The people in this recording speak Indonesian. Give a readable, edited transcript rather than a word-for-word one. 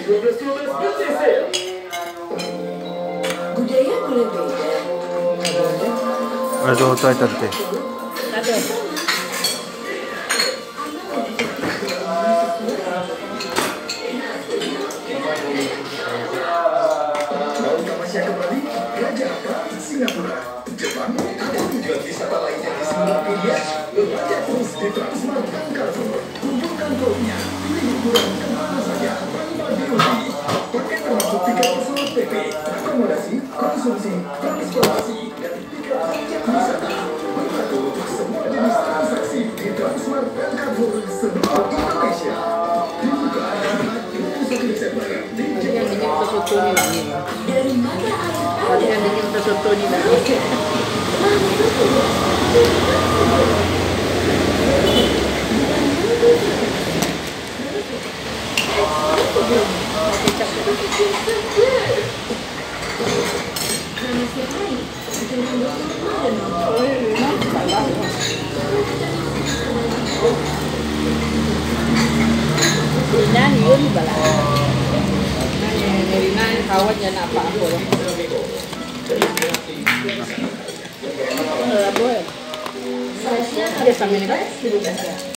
12-12 bergeser. Budaya boleh beda. Ada hotel tante. Ada. Masih kembali Raja Ampat, Singapura, Jepang, ada tujuan wisata lainnya di Singapura. Belanja terus di Transmart Carrefour. Kumpulkan poinnya, pilih liburan kemana saja tanpa diundi. Paket termasuk tiket pesawat PP, akomodasi, konsumsi, transportasi, dan tiket objek wisata. Berlaku untuk semua jenis transaksi di Transmart Carrefour seluruh Indonesia. Dibuka Jumat 21 Desember di Yang dingin tersutu ni lagi. Dari mana air Tadi yang dingin tersutu ni lagi. Rina yun bala. Rina kawan yan apa ako. Apa? Dia sama ni kan?